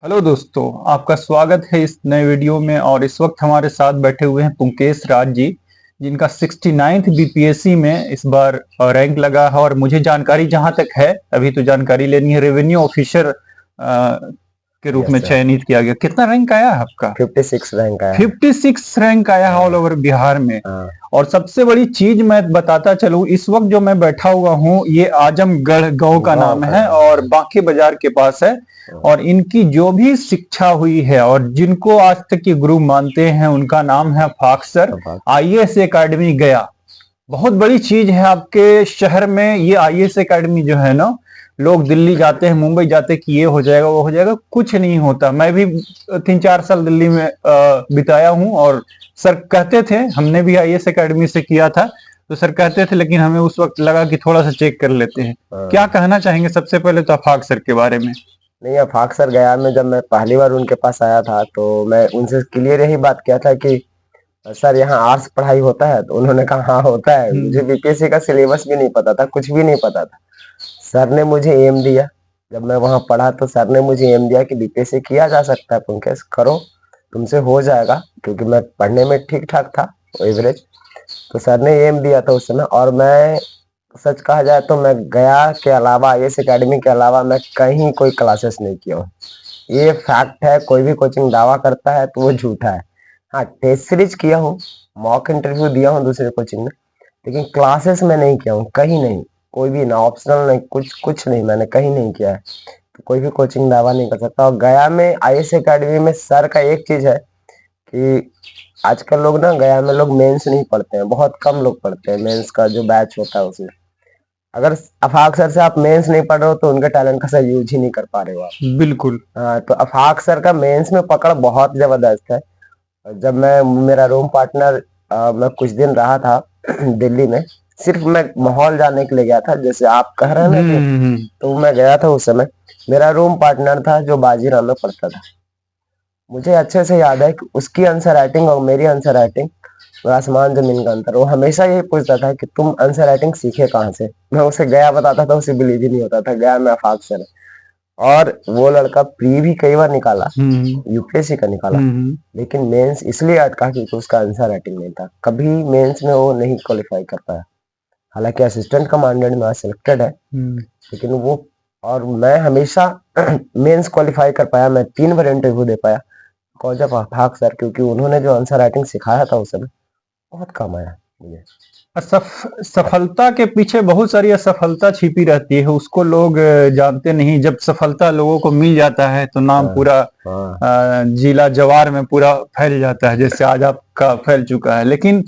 Hello दोस्तों, आपका स्वागत है इस नए वीडियो में। और इस वक्त हमारे साथ बैठे हुए हैं पुंकेश राज जी, जिनका 69th बीपीएससी में इस बार रैंक लगा है। और मुझे जानकारी जहां तक है, अभी तो जानकारी लेनी है, रेवेन्यू ऑफिसर के रूप यस में सर। चयनित किया गया। कितना रैंक आया है आपका? 56 रैंक आया है। 56 रैंक आया है ऑल हाँ। ओवर बिहार में। हाँ। और सबसे बड़ी चीज मैं बताता चलूं, इस वक्त जो मैं बैठा हुआ हूं ये आजमगढ़ गांव का गाँव नाम का है नाम और है। बांके बाजार के पास है। हाँ। और इनकी जो भी शिक्षा हुई है और जिनको आज तक के गुरु मानते हैं, उनका नाम है अफाक सर। अब बात। आईएएस एकेडमी गया, बहुत बड़ी चीज है आपके शहर में ये आईएएस एकेडमी जो है ना। लोग दिल्ली जाते हैं, मुंबई जाते हैं कि ये हो जाएगा वो हो जाएगा, कुछ नहीं होता। मैं भी 3-4 साल दिल्ली में बिताया हूं। और सर कहते थे, हमने भी आईएएस एकेडमी से किया था, तो सर कहते थे, लेकिन हमें उस वक्त लगा कि थोड़ा सा चेक कर लेते हैं। क्या हाँ। कहना चाहेंगे सबसे पहले तो अफाक सर के बारे में? नहीं, अफाक सर गया में जब मैं पहली बार उनके पास आया था तो मैं उनसे क्लियर यही बात किया था कि सर यहाँ आर्ट्स पढ़ाई होता है, तो उन्होंने कहा हाँ होता है। मुझे हम्म। बीपीएससी का सिलेबस भी नहीं पता था, कुछ भी नहीं पता था। सर ने मुझे एम दिया। जब मैं वहाँ पढ़ा तो सर ने मुझे एम दिया कि बीपीएससी किया जा सकता है पुंकेश, करो, तुमसे हो जाएगा। क्योंकि मैं पढ़ने में ठीक ठाक था, एवरेज। तो सर ने एम दिया था उस समय। और मैं, सच कहा जाए तो मैं गया के अलावा, आईएएस एकेडमी के अलावा मैं कहीं कोई क्लासेस नहीं किया हूँ। ये फैक्ट है। कोई भी कोचिंग दावा करता है तो वो झूठा है। हाँ, टेस्ट सीरीज किया हूँ, मॉक इंटरव्यू दिया हूँ दूसरे कोचिंग में, लेकिन क्लासेस में नहीं किया हूँ, कहीं नहीं। कोई भी ना ऑप्शनल, नहीं कुछ कुछ नहीं, मैंने कहीं नहीं किया है। तो कोई भी कोचिंग दावा नहीं कर सकता। और गया में आईएएस एकेडमी में सर का एक चीज है कि आजकल लोग ना, गया में लोग मेंस नहीं पढ़ते हैं, बहुत कम लोग पढ़ते हैं मेंस का जो बैच होता है उसमें। अगर अफाक सर से आप मेंस नहीं पढ़ रहे हो तो उनके टैलेंट का सही यूज ही नहीं कर पा रहे हो आप। बिल्कुल। हाँ, तो अफाक सर का मेंस में पकड़ बहुत जबरदस्त है। जब मैं, मेरा रूम पार्टनर, मैं कुछ दिन रहा था दिल्ली में, सिर्फ मैं माहौल जानने के लिए गया था, जैसे आप कह रहे हैं ना कि, हम्म। तो मैं गया था उस समय। मेरा रूम पार्टनर था जो बाजीराव में पढ़ता था। मुझे अच्छे से याद है कि उसकी आंसर राइटिंग और मेरी आंसर राइटिंग और आसमान जमीन का अंतर। वो हमेशा यही पूछता था कि तुम आंसर राइटिंग सीखे कहाँ से। मैं उसे गया बताता था, उसे बिलीव ही नहीं होता था। गया में अफाक सर है। और वो लड़का प्री भी कई बार निकाला, हम्म। यूपीएससी का निकाला, हम्म। लेकिन मेंस इसलिए अटका क्योंकि उसका आंसर राइटिंग नहीं था। कभी मेंस में वो नहीं क्वालिफाई कर पाया। हालांकि असिस्टेंट कमांडेंट में आज सिलेक्टेड है, हम्म। लेकिन वो, और मैं हमेशा मेंस क्वालिफाई कर पाया। मैं 3 बार इंटरव्यू दे पाया कॉलेज ऑफ अफाक सर, क्योंकि उन्होंने जो आंसर राइटिंग सिखाया था उस समय, बहुत काम आया मुझे। सफलता के पीछे बहुत सारी असफलता छिपी रहती है, उसको लोग जानते नहीं। जब सफलता लोगों को मिल जाता है तो नाम हाँ। पूरा हाँ। जिला जवार में पूरा फैल जाता है, जैसे आज आपका फैल चुका है। लेकिन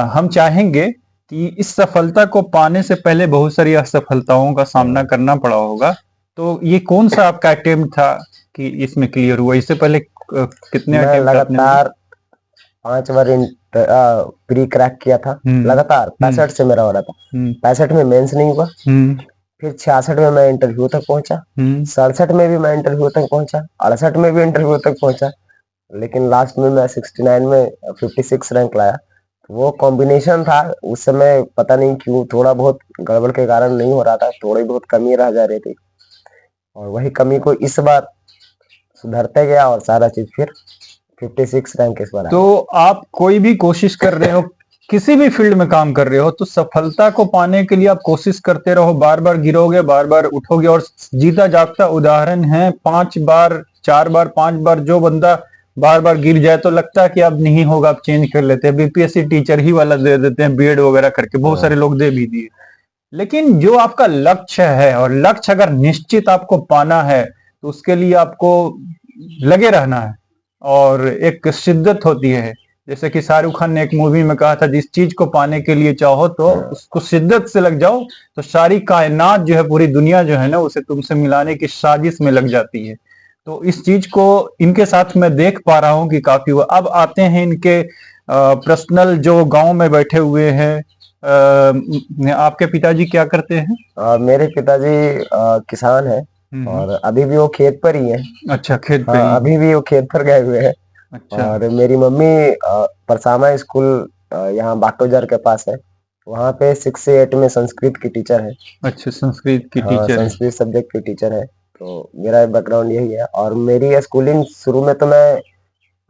हम चाहेंगे कि इस सफलता को पाने से पहले बहुत सारी असफलताओं का सामना हाँ। करना पड़ा होगा। तो ये कौन सा आपका अटेम्प्ट था कि इसमें क्लियर हुआ? इससे पहले कितने मैं अटेम्प्ट आपने दिए? लगातार 5 बार प्री क्रैक किया था। हम्म। लगातार हम्म। 65 से मेरा हो रहा था। हम्म। 65 में मेंस नहीं हुआ। हम्म। फिर 66 में मैं इंटरव्यू तक पहुंचा। हम्म। 67 में भी मैं इंटरव्यू तक पहुंचा। 68 में भी इंटरव्यू तक पहुंचा। लेकिन लास्ट में मैं 69 में 56 रैंक लाया। वो कॉम्बिनेशन था उस समय, पता नहीं क्यों थोड़ा बहुत गड़बड़ के कारण नहीं हो रहा था, थोड़ी बहुत कमी रह जा रही थी। और वही कमी को इस बार सुधरते गया और सारा चीज फिर 56 रैंक इस बार आ तो गया। आप कोई भी कोशिश कर रहे हो, किसी भी फील्ड में काम कर रहे हो, तो सफलता को पाने के लिए आप कोशिश करते रहो। बार बार गिरोगे, बार बार उठोगे। और जीता जागता उदाहरण है, 5 बार 4 बार 5 बार जो बंदा बार बार गिर जाए तो लगता है कि अब नहीं होगा, अब चेंज कर लेते हैं, बीपीएससी टीचर ही वाला दे देते हैं, बीएड वगैरह करके। बहुत सारे हाँ। लोग दे भी दिए। लेकिन जो आपका लक्ष्य है, और लक्ष्य अगर निश्चित आपको पाना है, तो उसके लिए आपको लगे रहना है। और एक शिद्दत होती है, जैसे कि शाहरुख खान ने एक मूवी में कहा था, जिस चीज को पाने के लिए चाहो तो हाँ। उसको शिद्दत से लग जाओ, तो सारी कायनात जो है, पूरी दुनिया जो है ना, उसे तुमसे मिलाने की साजिश में लग जाती है। तो इस चीज को इनके साथ मैं देख पा रहा हूँ कि काफी हुआ। अब आते हैं इनके पर्सनल, जो गांव में बैठे हुए हैं। आपके पिताजी क्या करते हैं? मेरे पिताजी किसान हैं। हम्म। और अभी भी वो खेत पर ही हैं। अच्छा, खेत पे हाँ, ही है। अभी भी वो खेत पर गए हुए हैं। अच्छा। और मेरी मम्मी परसामा स्कूल, यहाँ बाटोजर के पास है, वहाँ पे 6 से 8 में संस्कृत की टीचर है। अच्छा, संस्कृत की हाँ, टीचर है। संस्कृत सब्जेक्ट की टीचर है। तो मेरा बैकग्राउंड यही है। और मेरी स्कूलिंग शुरू में तो मैं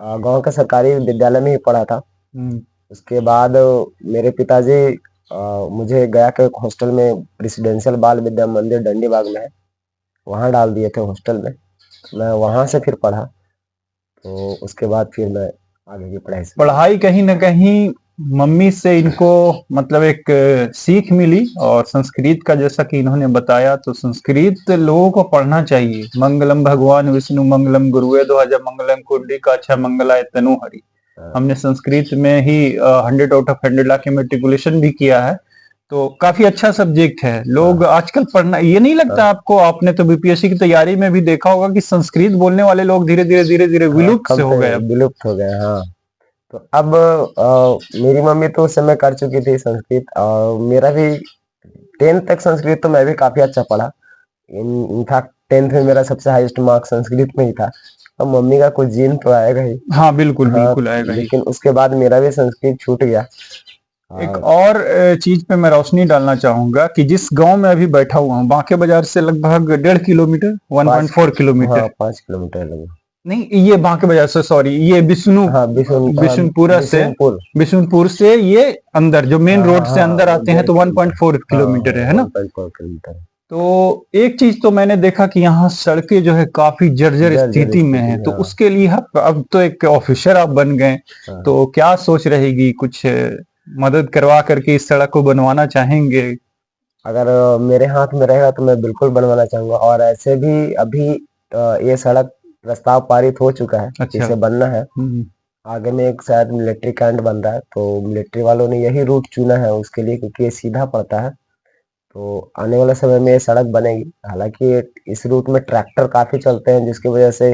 गांव के सरकारी विद्यालय में ही पढ़ा था। हम्म, उसके बाद मेरे पिताजी मुझे गया के एक हॉस्टल में, रेसिडेंशियल बाल विद्या मंदिर डंडी बाग में है, वहाँ डाल दिए थे हॉस्टल में। मैं वहाँ से फिर पढ़ा, तो उसके बाद फिर मैं आगे की पढ़ाई शुरू की। पढ़ाई कहीं ना कहीं मम्मी से इनको मतलब एक सीख मिली, और संस्कृत का जैसा कि इन्होंने बताया, तो संस्कृत लोगों को पढ़ना चाहिए। मंगलम भगवान विष्णु मंगलम गुरुवे ध्वज मंगलम कुंडिकाक्ष मंगलाय तनु हरि। हाँ, हमने संस्कृत में ही 100 आउट ऑफ 100 ला के मेट्रिकुलेशन भी किया है, तो काफी अच्छा सब्जेक्ट है। लोग हाँ, आजकल पढ़ना, ये नहीं लगता हाँ, आपको, आपने तो बीपीएससी की तैयारी में भी देखा होगा कि संस्कृत बोलने वाले लोग धीरे धीरे हाँ, विलुप्त से कम हो पे गए अब। विलुप्त हो गए, हाँ। तो अब मेरी मम्मी तो उस समय कर चुकी थी संस्कृत, और मेरा भी 10th तक संस्कृत तो मैं भी काफी अच्छा पढ़ा। इनफैक्ट 10th में मेरा सबसे हाईएस्ट मार्क्स संस्कृत में ही था। अब मम्मी का कुछ जीन तो आएगा ही। हाँ बिल्कुल हाँ, बिल्कुल आएगा ही। लेकिन उसके बाद मेरा भी संस्कृत छूट गया। एक और और चीज पे मैं रोशनी डालना चाहूंगा कि जिस गांव में अभी बैठा हुआ हूँ, बांके बाजार से लगभग 1.5 किलोमीटर, वन पाँच पॉइंट फोर हाँ किलोमीटर 5 किलोमीटर लगे। नहीं, ये बांके बाजार से, सॉरी, ये हाँ बिशुनपुरा से, बिशुनपुर। बिशुनपुर से ये अंदर जो मेन हाँ, रोड हाँ, से हाँ, अंदर वो आते हैं, डेढ़ तो वन किलोमीटर पॉइंट फोर हाँ, किलोमीटर है हाँ, ना। 1.4 किलोमीटर। तो एक चीज तो मैंने देखा कि यहाँ सड़कें जो है काफी जर्जर जर्जर स्थिति में स्थिति, है, तो हाँ। उसके लिए आप अब तो एक ऑफिसर आप बन गए, हाँ, तो क्या सोच रहेगी, कुछ मदद करवा करके इस सड़क को बनवाना चाहेंगे? अगर मेरे हाथ में रहेगा तो मैं बिल्कुल बनवाना चाहूंगा। और ऐसे भी अभी ये सड़क प्रस्ताव पारित हो चुका है, अच्छा। इसे बनना है। हम्म। आगे में एक शायद मिलिट्री कैंट बन रहा है, तो मिलिट्री वालों ने यही रूट चुना है उसके लिए, क्योंकि ये सीधा पड़ता है। तो आने वाले समय में ये सड़क बनेगी। हालांकि इस रूट में ट्रैक्टर काफी चलते हैं, जिसकी वजह से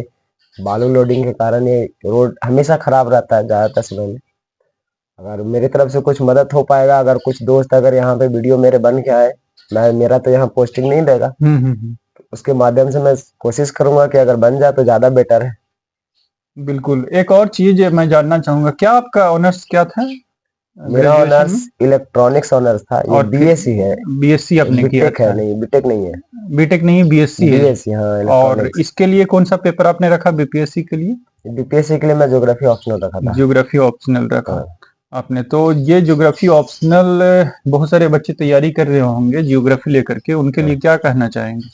बालू लोडिंग के कारण ये रोड हमेशा खराब रहता है ज्यादातर समय में। अगर मेरी तरफ से कुछ मदद हो पाएगा, अगर कुछ दोस्त अगर यहाँ पे वीडियो मेरे बन के आए, मैं मेरा तो यहाँ पोस्टिंग नहीं रहेगा, हम्म। उसके माध्यम से मैं कोशिश करूंगा कि अगर बन जाए तो ज्यादा बेटर है। बिल्कुल। एक और चीज मैं जानना चाहूंगा, क्या आपका ऑनर्स क्या था मेरा ग्रेजुएशन ऑनर्स में? इलेक्ट्रॉनिक्स ऑनर्स था। ये और फिर बीएससी है। बीएससी आपने किया बीटेक है था? नहीं, बीटेक नहीं है। बीटेक नहीं, बीएससी है। बीएससी, हाँ, और इलेक्ट्रॉनिक्स। इसके लिए कौन सा पेपर आपने रखा बीपीएससी के लिए? बीपीएससी के लिए मैं ज्योग्राफी ऑप्शनल रखा था। ज्योग्राफी ऑप्शनल रखा हाँ। आपने? तो ये ज्योग्राफी ऑप्शनल बहुत सारे बच्चे तैयारी कर रहे होंगे ज्योग्राफी लेकर के, उनके लिए हाँ। क्या कहना चाहेंगे?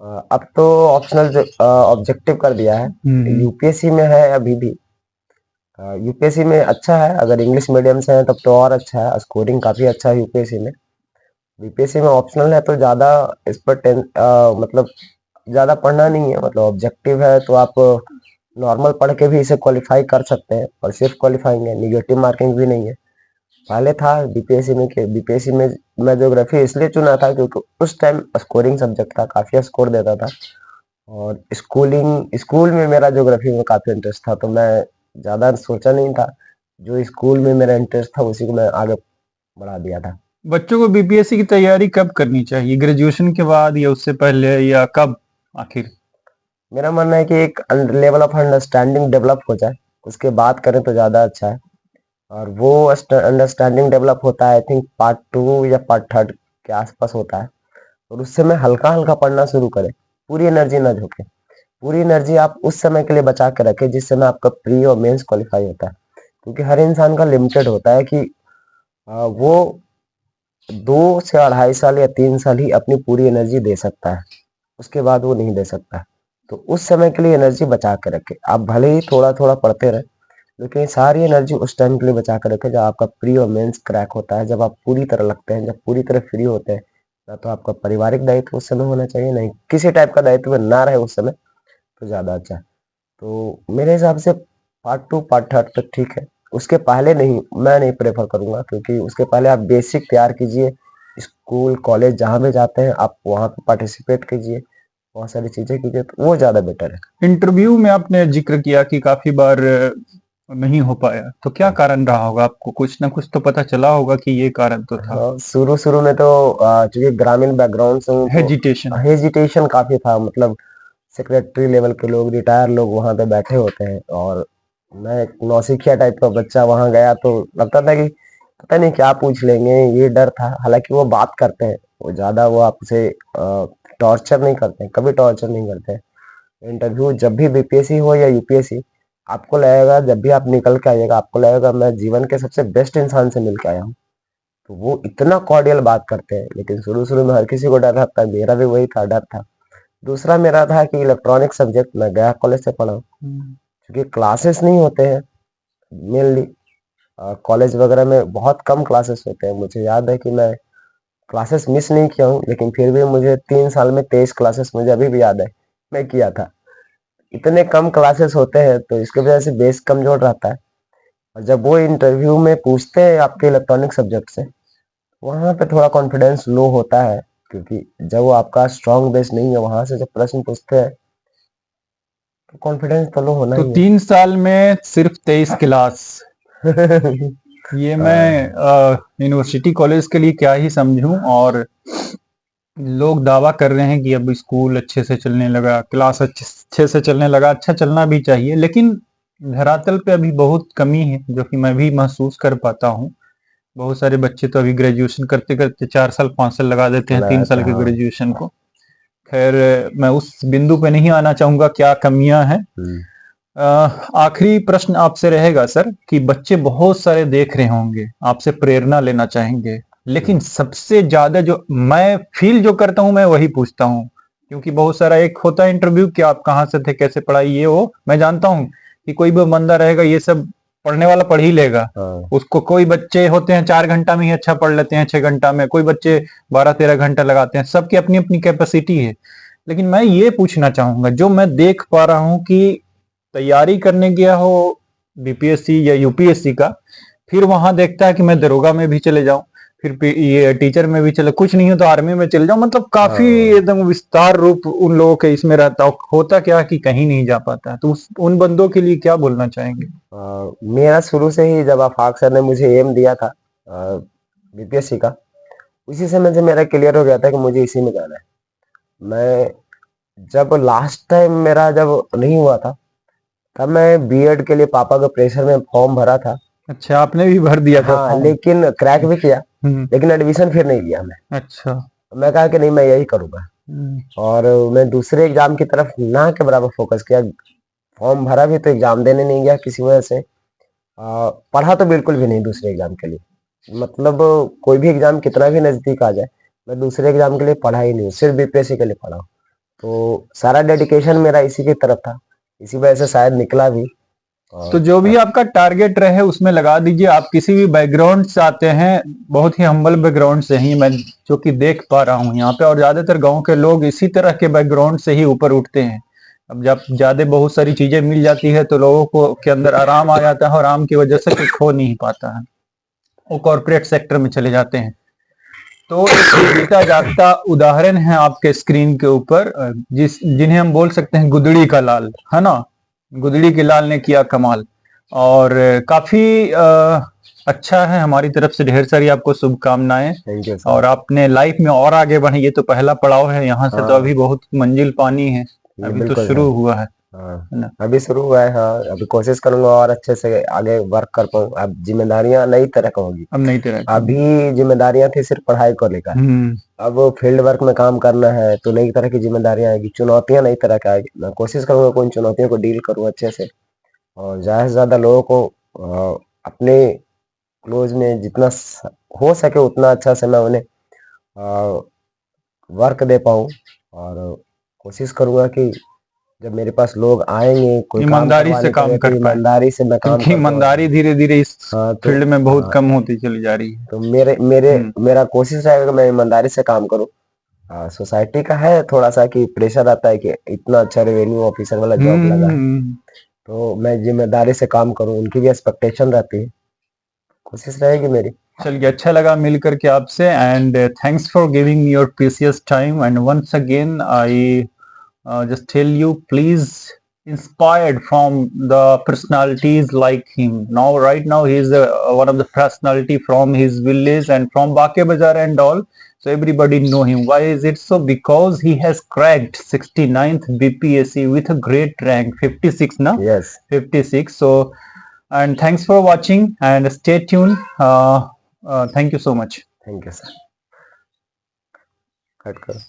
अब तो ऑप्शनल ऑब्जेक्टिव कर दिया है। हम्म। यूपीएससी में है अभी भी। यूपीएससी में अच्छा है, अगर इंग्लिश मीडियम से है तब तो और अच्छा है, स्कोरिंग काफी अच्छा है यूपीएससी में। बीपीएससी में ऑप्शनल है तो ज्यादा इस पर मतलब ज्यादा पढ़ना नहीं है। मतलब ऑब्जेक्टिव है तो आप नॉर्मल पढ़ के भी इसे क्वालिफाई कर सकते हैं, और सिर्फ क्वालिफाइंग है, निगेटिव मार्किंग भी नहीं है। पहले था बीपीएससी में कि बीपीएससी में मैं ज्योग्राफी इसलिए चुना था क्योंकि उस टाइम स्कोरिंग सब्जेक्ट था, काफी स्कोर देता था। और स्कूल में मेरा ज्योग्राफी में काफी इंटरेस्ट था, तो मैं ज्यादा सोचा नहीं था। जो स्कूल में मेरा इंटरेस्ट था उसी को मैं आगे बढ़ा दिया था। बच्चों को बीपीएससी की तैयारी कब करनी चाहिए, ग्रेजुएशन के बाद या उससे पहले, या कब आखिर? मेरा मानना है कि एक लेवल ऑफ अंडरस्टैंडिंग डेवलप हो जाए, उसके बाद करें तो ज्यादा अच्छा है। और वो अंडरस्टैंडिंग डेवलप होता है आई थिंक पार्ट 2 या पार्ट 3 के आसपास होता है। और उस समय हल्का हल्का पढ़ना शुरू करें, पूरी एनर्जी ना झोंके। पूरी एनर्जी आप उस समय के लिए बचा के रखें जिस समय आपका प्री और मेंस क्वालिफाई होता है। क्योंकि हर इंसान का लिमिटेड होता है कि वो 2 से 2.5 साल या 3 साल ही अपनी पूरी एनर्जी दे सकता है, उसके बाद वो नहीं दे सकता। तो उस समय के लिए एनर्जी बचा के रखें। आप भले ही थोड़ा थोड़ा पढ़ते रहे, लेकिन सारी एनर्जी उस टाइम के लिए बचा कर रखें जब आपका प्री और मेंस क्रैक होता है, जब आप पूरी तरह लगते हैं, जब पूरी तरह फ्री होते हैं। ना तो आपका पारिवारिक दायित्व उस समय होना चाहिए, नहीं किसी टाइप का दायित्व ना रहे उस समय, तो ज्यादा अच्छा है। तो मेरे हिसाब से पार्ट 2 पार्ट 3 तक ठीक है। उसके पहले नहीं, मैं नहीं प्रेफर करूंगा, क्योंकि उसके पहले आप बेसिक तैयार कीजिए। स्कूल कॉलेज जहाँ भी जाते हैं आप वहाँ पे पार्टिसिपेट कीजिए, बहुत सारी चीजें कीजिए, तो वो ज्यादा बेटर है। इंटरव्यू में आपने जिक्र किया कि काफी बार नहीं हो पाया, तो क्या हाँ, कारण रहा होगा? आपको कुछ ना कुछ तो पता चला होगा कि ये कारण तो था। हाँ, शुरू शुरू में तो चूंकि ग्रामीण बैकग्राउंड से हूँ, तो हेजिटेशन। हेजिटेशन काफी था। मतलब सेक्रेटरी लेवल के लोग, रिटायर लोग वहां पे बैठे होते हैं, और मैं एक नौसिखिया टाइप का बच्चा वहां गया तो लगता था कि पता नहीं क्या पूछ लेंगे, ये डर था। हालांकि वो बात करते हैं, वो ज्यादा वो आपसे टॉर्चर नहीं करते हैं, कभी टॉर्चर नहीं करते हैं। इंटरव्यू जब भी बीपीएससी हो या यूपीएससी, आपको लगेगा जब भी आप निकल के आइएगा, आपको लगेगा मैं जीवन के सबसे बेस्ट इंसान से मिल के आया हूँ। तो वो इतना कॉर्डियल बात करते हैं। लेकिन शुरू शुरू में हर किसी को डर रहता है, मेरा भी वही था, डर था। दूसरा मेरा था कि इलेक्ट्रॉनिक सब्जेक्ट, मैं गया कॉलेज से पढ़ा हूँ, क्योंकि क्लासेस नहीं होते हैं मेनली। कॉलेज वगैरह में बहुत कम क्लासेस होते हैं। मुझे याद है कि मैं क्लासेस मिस नहीं किया हूँ, लेकिन फिर भी मुझे 3 साल में 23 क्लासेस मुझे अभी भी याद है मैं किया था। इतने कम क्लासेस होते हैं तो इसकी वजह से बेस कमजोर रहता है। और जब वो इंटरव्यू में पूछते हैं आपके इलेक्ट्रॉनिक सब्जेक्ट से, वहां पे थोड़ा कॉन्फिडेंस लो होता है, क्योंकि जब वो आपका स्ट्रांग बेस नहीं है, वहां से जब प्रश्न पूछते हैं तो कॉन्फिडेंस तो लो होना तो ही 3 साल में सिर्फ 23 क्लास, है। ये मैं यूनिवर्सिटी कॉलेज के लिए क्या ही समझूं। और लोग दावा कर रहे हैं कि अब स्कूल अच्छे से चलने लगा, क्लास अच्छे से चलने लगा। अच्छा चलना भी चाहिए, लेकिन धरातल पे अभी बहुत कमी है, जो कि मैं भी महसूस कर पाता हूँ। बहुत सारे बच्चे तो अभी ग्रेजुएशन करते करते 4 साल 5 साल लगा देते हैं 3 साल के हाँ। ग्रेजुएशन को। खैर, मैं उस बिंदु पे नहीं आना चाहूंगा क्या कमियां हैं। आखिरी प्रश्न आपसे रहेगा सर कि बच्चे बहुत सारे देख रहे होंगे, आपसे प्रेरणा लेना चाहेंगे, लेकिन सबसे ज्यादा जो मैं फील जो करता हूं मैं वही पूछता हूं। क्योंकि बहुत सारा एक होता है इंटरव्यू कि आप कहाँ से थे, कैसे पढ़ाई, ये वो मैं जानता हूं कि कोई भी बंदा रहेगा ये सब पढ़ने वाला पढ़ ही लेगा। उसको कोई बच्चे होते हैं 4 घंटा में ही अच्छा पढ़ लेते हैं, 6 घंटा में, कोई बच्चे 12-13 घंटा लगाते हैं, सबकी अपनी अपनी कैपेसिटी है। लेकिन मैं ये पूछना चाहूंगा, जो मैं देख पा रहा हूं कि तैयारी करने गया हो बीपीएससी या यूपीएससी का, फिर वहां देखता है कि मैं दरोगा में भी चले जाऊं, फिर ये टीचर में भी चले, कुछ नहीं हो तो आर्मी में चले जाऊं। मतलब काफी एकदम विस्तार रूप उन लोगों के इसमें रहता है। होता क्या है कि कहीं नहीं जा पाता है। तो उन बंदों के लिए क्या बोलना चाहेंगे? मेरा शुरू से ही जब आफाक सर ने मुझे एम दिया था बीपीएससी का, उसी समय से मेरा क्लियर हो गया था कि मुझे इसी में जाना है। मैं जब लास्ट टाइम मेरा जब नहीं हुआ था, तब मैं बीएड के लिए पापा के प्रेशर में फॉर्म भरा था। अच्छा, आपने भी भर दिया था हाँ, फॉर्म? लेकिन क्रैक भी किया, लेकिन एडमिशन फिर नहीं लिया मैं। अच्छा। मैं कहा कि नहीं, मैं यही करूंगा। और मैं दूसरे एग्जाम की तरफ ना के बराबर फोकस किया। फॉर्म भरा भी तो एग्जाम देने नहीं गया किसी वजह से। पढ़ा तो बिल्कुल भी नहीं दूसरे एग्जाम के लिए। मतलब कोई भी एग्जाम कितना भी नजदीक आ जाए, मैं दूसरे एग्जाम के लिए पढ़ा ही नहीं, सिर्फ बीपीएससी के लिए पढ़ा। तो सारा डेडिकेशन मेरा इसी की तरफ था, इसी वजह से शायद निकला भी। तो जो भी आपका टारगेट रहे उसमें लगा दीजिए। आप किसी भी बैकग्राउंड से आते हैं, बहुत ही हम्बल बैकग्राउंड से ही मैं जो कि देख पा रहा हूँ यहाँ पे, और ज्यादातर गांव के लोग इसी तरह के बैकग्राउंड से ही ऊपर उठते हैं। अब जब ज्यादा बहुत सारी चीजें मिल जाती है तो लोगों को के अंदर आराम आ जाता है, और आराम की वजह से कुछ हो नहीं पाता है, वो कॉर्पोरेट सेक्टर में चले जाते हैं। तो एक जीता जागता उदाहरण है आपके स्क्रीन के ऊपर, जिन्हें हम बोल सकते हैं गुदड़ी का लाल, है ना? गुदड़ी के लाल ने किया कमाल। और काफी अच्छा है, हमारी तरफ से ढेर सारी आपको शुभकामनाएं। थैंक यू और आपने लाइफ में और आगे बढ़े, ये तो पहला पड़ाव है, यहाँ से तो अभी बहुत मंजिल पानी है, अभी तो शुरू हुआ है ना? अभी शुरू हुआ है। हाँ, अभी कोशिश करूंगा और अच्छे से आगे वर्क कर पाऊँ। अब जिम्मेदारियां नई तरह की होगी। अब नहीं तरह अभी जिम्मेदारियां थी सिर्फ पढ़ाई को लेकर, अब फील्ड वर्क में काम करना है तो नई तरह की जिम्मेदारियां आएगी, चुनौतियां नई तरह की आएगी। मैं कोशिश करूंगा कि उन चुनौतियों को डील करूं अच्छे से, और ज्यादा से ज्यादा लोगों को अपने क्लोज में जितना हो सके उतना अच्छा से मैं उन्हें वर्क दे पाऊं। और कोशिश करूंगा कि जब मेरे पास लोग आएंगे कोई काम ईमानदारी से करवाने के काम लिए, तो कर पाए, ईमानदारी से मैं काम क्योंकि कर पाऊं। ईमानदारी धीरे धीरे इस हाँ, तो फील्ड में बहुत कम होती चली जा रही है। तो मेरा कोशिश रहेगा कि मैं ईमानदारी से काम करूं। सोसाइटी का है थोड़ा सा कि प्रेशर आता है कि इतना अच्छा रेवेन्यू ऑफिसर वाला जॉब लगा है, तो मैं जिम्मेदारी से काम करूं, उनकी भी एक्सपेक्टेशन रहती है, कोशिश रहेगी मेरी। चलिए, अच्छा लगा मिल करके आपसे, and thanks for giving me your precious time. And once again I just tell you, please inspired from the personalities like him. Now right now he is one of the personality from his village and from Bake Bazaar and all, so everybody know him. Why is it so? Because he has cracked 69th BPSC with a great rank, 56 now. Yes, 56. So, and thanks for watching and stay tuned. Thank you so much. Thank you sir. Cut करो।